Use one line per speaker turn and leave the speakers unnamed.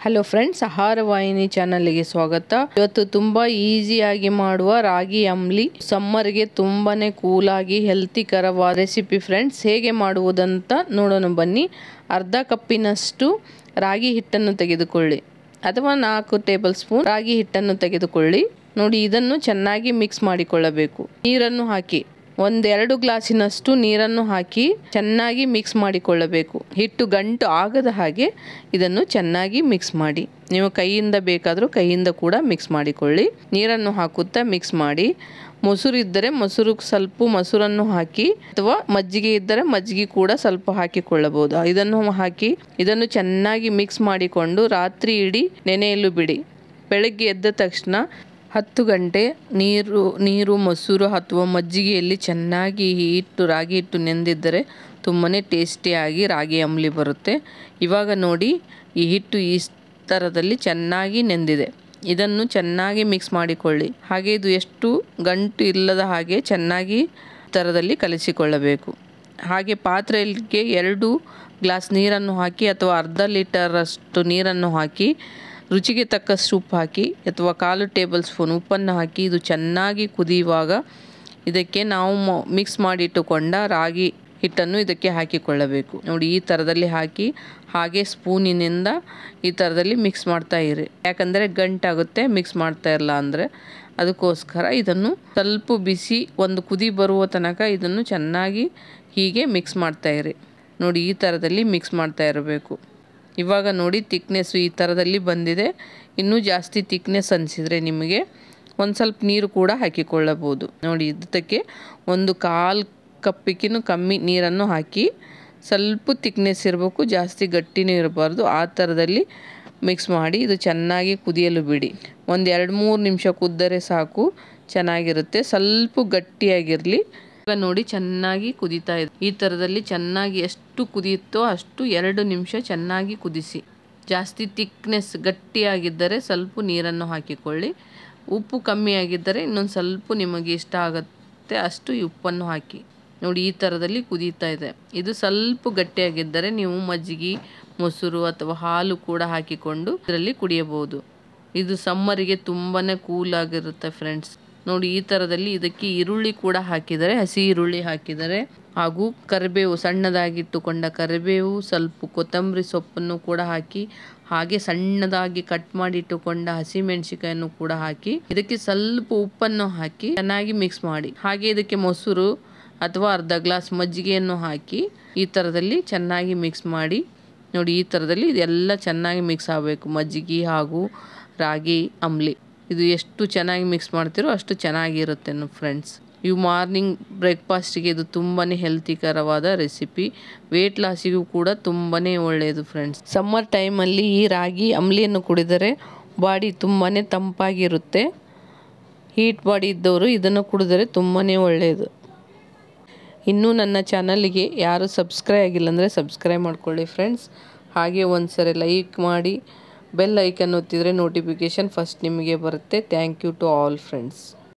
Hello friends, ಆಹಾರ ವಾಹಿನಿ ಚಾನಲ್ಗೆ ಸ್ವಾಗತ. ಇವತ್ತು ತುಂಬಾ ಈಸಿಯಾಗಿ ಮಾಡುವ ರಾಗಿ ಅಂಬ್ಲಿ, ಸಮ್ಮರ್ಗೆ ತುಂಬಾನೇ ಕೂಲಾಗಿ ಹೆಲ್ತಿಕರವಾದ ರೆಸಿಪಿ ಫ್ರೆಂಡ್ಸ್. ಹೇಗೆ ಮಾಡುವುದಂತ ನೋಡೋಣ ಬನ್ನಿ. ಅರ್ಧ ಕಪ್ಪಿನಷ್ಟು ರಾಗಿ ಹಿಟ್ಟನ್ನು ತೆಗೆದುಕೊಳ್ಳಿ, ಅಥವಾ 4 ಟೇಬಲ್ ಸ್ಪೂನ್ ರಾಗಿ ಹಿಟ್ಟನ್ನು ತೆಗೆದುಕೊಳ್ಳಿ. ನೋಡಿ, ಇದನ್ನು ಚೆನ್ನಾಗಿ ಮಿಕ್ಸ್ ಮಾಡಿಕೊಳ್ಳಬೇಕು. ನೀರನ್ನು ಹಾಕಿ 1-2 ಗ್ಲಾಸಿನಷ್ಟು ನೀರನ್ನು ಹಾಕಿ ಚೆನ್ನಾಗಿ ಮಿಕ್ಸ್ ಮಾಡಿಕೊಳ್ಳಬೇಕು. ಹಿಟ್ಟು ಗಂಟು ಆಗದ ಹಾಗೆ ಇದನ್ನು ಚೆನ್ನಾಗಿ ಮಿಕ್ಸ್ ಮಾಡಿ. ನೀವು ಕೈಯಿಂದ ಬೇಕಾದರೂ ಕೈಯಿಂದ ಕೂಡ ಮಿಕ್ಸ್ ಮಾಡಿಕೊಳ್ಳಿ. ನೀರನ್ನು ಹಾಕುತ್ತಾ ಮಿಕ್ಸ್ ಮಾಡಿ. ಮೊಸರು ಇದ್ದರೆ ಮೊಸರನ್ನು ಹಾಕಿ, ಅಥವಾ ಮಜ್ಜಿಗೆ ಇದ್ದರೆ ಮಜ್ಜಿಗೆ ಕೂಡ ಸ್ವಲ್ಪ ಹಾಕಿಕೊಳ್ಳಬಹುದು. ಇದನ್ನು ಚೆನ್ನಾಗಿ ಮಿಕ್ಸ್ ಮಾಡಿಕೊಂಡು ರಾತ್ರಿ ಇಡೀ ನೆನೆಯಲು ಬಿಡಿ. ಬೆಳಗ್ಗೆ ಎದ್ದ ತಕ್ಷಣ 10 ಗಂಟೆ ನೀರು ಮೊಸರು ಅಥವಾ ಮಜ್ಜಿಗೆಯಲ್ಲಿ ಚೆನ್ನಾಗಿ ರಾಗಿ ಹಿಟ್ಟು ನೆಂದಿದ್ದರೆ ತುಂಬಾ ಟೇಸ್ಟಿಯಾಗಿ ರಾಗಿ ಅಂಬ್ಲಿ ಬರುತ್ತೆ. ಇವಾಗ ನೋಡಿ, ಈ ಹಿಟ್ಟು ಈ ಥರದಲ್ಲಿ ಚೆನ್ನಾಗಿ ನೆಂದಿದೆ. ಇದನ್ನು ಚೆನ್ನಾಗಿ ಮಿಕ್ಸ್ ಮಾಡಿಕೊಳ್ಳಿ. ಹಾಗೆ ಇದು ಎಷ್ಟು ಗಂಟು ಇಲ್ಲದ ಹಾಗೆ ಚೆನ್ನಾಗಿ ಥರದಲ್ಲಿ ಕಲಿಸಿಕೊಳ್ಳಬೇಕು. ಹಾಗೆ ಪಾತ್ರೆಗೆ 2 ಗ್ಲಾಸ್ ನೀರನ್ನು ಹಾಕಿ, ಅಥವಾ ಅರ್ಧ ಲೀಟರಷ್ಟು ನೀರನ್ನು ಹಾಕಿ, ರುಚಿಗೆ ತಕ್ಕಷ್ಟು ಉಪ್ಪು ಹಾಕಿ, ಅಥವಾ 1/4 ಟೇಬಲ್ ಸ್ಪೂನ್ ಉಪ್ಪನ್ನು ಹಾಕಿ, ಇದು ಚೆನ್ನಾಗಿ ಕುದಿಯುವಾಗ ಇದಕ್ಕೆ ನಾವು ಮಿಕ್ಸ್ ಮಾಡಿಟ್ಟುಕೊಂಡ ರಾಗಿ ಹಿಟ್ಟನ್ನು ಇದಕ್ಕೆ ಹಾಕಿಕೊಳ್ಳಬೇಕು. ನೋಡಿ, ಈ ಥರದಲ್ಲಿ ಹಾಕಿ ಹಾಗೆ ಸ್ಪೂನಿನಿಂದ ಈ ಥರದಲ್ಲಿ ಮಿಕ್ಸ್ ಮಾಡ್ತಾ ಇರಿ. ಯಾಕಂದರೆ ಗಂಟಾಗುತ್ತೆ ಮಿಕ್ಸ್ ಮಾಡ್ತಾ ಇರಲ್ಲ ಅಂದರೆ. ಅದಕ್ಕೋಸ್ಕರ ಇದನ್ನು ಸ್ವಲ್ಪ ಬಿಸಿ ಒಂದು ಕುದಿ ಬರುವ ತನಕ ಇದನ್ನು ಚೆನ್ನಾಗಿ ಹೀಗೆ ಮಿಕ್ಸ್ ಮಾಡ್ತಾ ಇರಿ. ನೋಡಿ, ಈ ಥರದಲ್ಲಿ ಮಿಕ್ಸ್ ಮಾಡ್ತಾ ಇರಬೇಕು. ಇವಾಗ ನೋಡಿ, ತಿಕ್ನೆಸ್ಸು ಈ ಥರದಲ್ಲಿ ಬಂದಿದೆ. ಇನ್ನೂ ಜಾಸ್ತಿ ತಿಕ್ನೆಸ್ ಅನಿಸಿದರೆ ನಿಮಗೆ ಒಂದು ಸ್ವಲ್ಪ ನೀರು ಕೂಡ ಹಾಕಿಕೊಳ್ಳಬಹುದು. ನೋಡಿ, ಇದಕ್ಕೆ 1/4 ಕಪ್ಪಿಗಿಂತ ಕಮ್ಮಿ ನೀರನ್ನು ಹಾಕಿ, ಸ್ವಲ್ಪ ತಿಕ್ನೆಸ್ ಇರಬೇಕು, ಜಾಸ್ತಿ ಗಟ್ಟಿನೂ ಇರಬಾರ್ದು. ಆ ಥರದಲ್ಲಿ ಮಿಕ್ಸ್ ಮಾಡಿ ಇದು ಚೆನ್ನಾಗಿ ಕುದಿಯಲು ಬಿಡಿ. 1-2-3 ನಿಮಿಷ ಕುದ್ದರೆ ಸಾಕು, ಚೆನ್ನಾಗಿರುತ್ತೆ. ಸ್ವಲ್ಪ ಗಟ್ಟಿಯಾಗಿರಲಿ. ನೋಡಿ, ಚೆನ್ನಾಗಿ ಕುದೀತಾ ಇದೆ. ಈ ಥರದಲ್ಲಿ ಚೆನ್ನಾಗಿ ಎಷ್ಟು ಕುದಿಯುತ್ತೋ ಅಷ್ಟು 2 ನಿಮಿಷ ಚೆನ್ನಾಗಿ ಕುದಿಸಿ. ಜಾಸ್ತಿ ತಿಕ್ನೆಸ್ ಗಟ್ಟಿಯಾಗಿದ್ದರೆ ಸ್ವಲ್ಪ ನೀರನ್ನು ಹಾಕಿಕೊಳ್ಳಿ. ಉಪ್ಪು ಕಮ್ಮಿ ಆಗಿದ್ದರೆ ಇನ್ನೊಂದು ಸ್ವಲ್ಪ ನಿಮಗೆ ಇಷ್ಟ ಆಗುತ್ತೆ ಅಷ್ಟು ಉಪ್ಪನ್ನು ಹಾಕಿ. ನೋಡಿ, ಈ ಥರದಲ್ಲಿ ಕುದೀತಾ ಇದೆ. ಇದು ಸ್ವಲ್ಪ ಗಟ್ಟಿಯಾಗಿದ್ದರೆ ನೀವು ಮಜ್ಜಿಗೆ, ಮೊಸರು ಅಥವಾ ಹಾಲು ಕೂಡ ಹಾಕಿಕೊಂಡು ಇದರಲ್ಲಿ ಕುಡಿಯಬಹುದು. ಇದು ಸಮ್ಮರಿಗೆ ತುಂಬಾ ಕೂಲಾಗಿರುತ್ತೆ ಫ್ರೆಂಡ್ಸ್. ನೋಡಿ, ಈ ಥರದಲ್ಲಿ ಇದಕ್ಕೆ ಈರುಳ್ಳಿ ಕೂಡ ಹಾಕಿದರೆ, ಹಸಿ ಈರುಳ್ಳಿ ಹಾಕಿದರೆ, ಹಾಗೂ ಕರಿಬೇವು, ಸಣ್ಣದಾಗಿಟ್ಟುಕೊಂಡ ಕರಿಬೇವು, ಸ್ವಲ್ಪ ಕೊತ್ತಂಬರಿ ಸೊಪ್ಪನ್ನು ಕೂಡ ಹಾಕಿ, ಹಾಗೆ ಸಣ್ಣದಾಗಿ ಕಟ್ ಮಾಡಿಟ್ಟುಕೊಂಡ ಹಸಿಮೆಣಸಿಕಾಯನ್ನು ಕೂಡ ಹಾಕಿ, ಇದಕ್ಕೆ ಸ್ವಲ್ಪ ಉಪ್ಪನ್ನು ಹಾಕಿ ಚೆನ್ನಾಗಿ ಮಿಕ್ಸ್ ಮಾಡಿ. ಹಾಗೆ ಇದಕ್ಕೆ ಮೊಸರು ಅಥವಾ ಅರ್ಧ ಗ್ಲಾಸ್ ಮಜ್ಜಿಗೆಯನ್ನು ಹಾಕಿ ಈ ಥರದಲ್ಲಿ ಚೆನ್ನಾಗಿ ಮಿಕ್ಸ್ ಮಾಡಿ. ನೋಡಿ, ಈ ಥರದಲ್ಲಿ ಇದೆಲ್ಲ ಚೆನ್ನಾಗಿ ಮಿಕ್ಸ್ ಆಗಬೇಕು, ಮಜ್ಜಿಗೆ ಹಾಗೂ ರಾಗಿ ಅಂಬ್ಲಿ. ಇದು ಎಷ್ಟು ಚೆನ್ನಾಗಿ ಮಿಕ್ಸ್ ಮಾಡ್ತೀರೋ ಅಷ್ಟು ಚೆನ್ನಾಗಿರುತ್ತೆ ಫ್ರೆಂಡ್ಸ್. ಇವು ಮಾರ್ನಿಂಗ್ ಬ್ರೇಕ್ಫಾಸ್ಟಿಗೆ ಇದು ತುಂಬಾ ಹೆಲ್ತಿಕರವಾದ ರೆಸಿಪಿ. ವೆಯ್ಟ್ ಲಾಸಿಗೂ ಕೂಡ ತುಂಬಾ ಒಳ್ಳೆಯದು ಫ್ರೆಂಡ್ಸ್. ಸಮ್ಮರ್ ಟೈಮಲ್ಲಿ ಈ ರಾಗಿ ಅಂಬ್ಲಿಯನ್ನು ಕುಡಿದರೆ ಬಾಡಿ ತುಂಬಾ ತಂಪಾಗಿರುತ್ತೆ. ಹೀಟ್ ಬಾಡಿ ಇದ್ದವರು ಇದನ್ನು ಕುಡಿದರೆ ತುಂಬಾ ಒಳ್ಳೆಯದು. ಇನ್ನೂ ನನ್ನ ಚಾನಲ್ಗೆ ಯಾರು ಸಬ್ಸ್ಕ್ರೈಬ್ ಆಗಿಲ್ಲ ಅಂದರೆ ಸಬ್ಸ್ಕ್ರೈಬ್ ಮಾಡ್ಕೊಳ್ಳಿ ಫ್ರೆಂಡ್ಸ್. ಹಾಗೆ ಒಂದ್ಸರಿ ಲೈಕ್ ಮಾಡಿ, ಬೆಲ್ ಐಕನ್ ಒತ್ತಿದರೆ ನೋಟಿಫಿಕೇಷನ್ ಫಸ್ಟ್ ನಿಮಗೆ ಬರುತ್ತೆ. Thank you to all friends.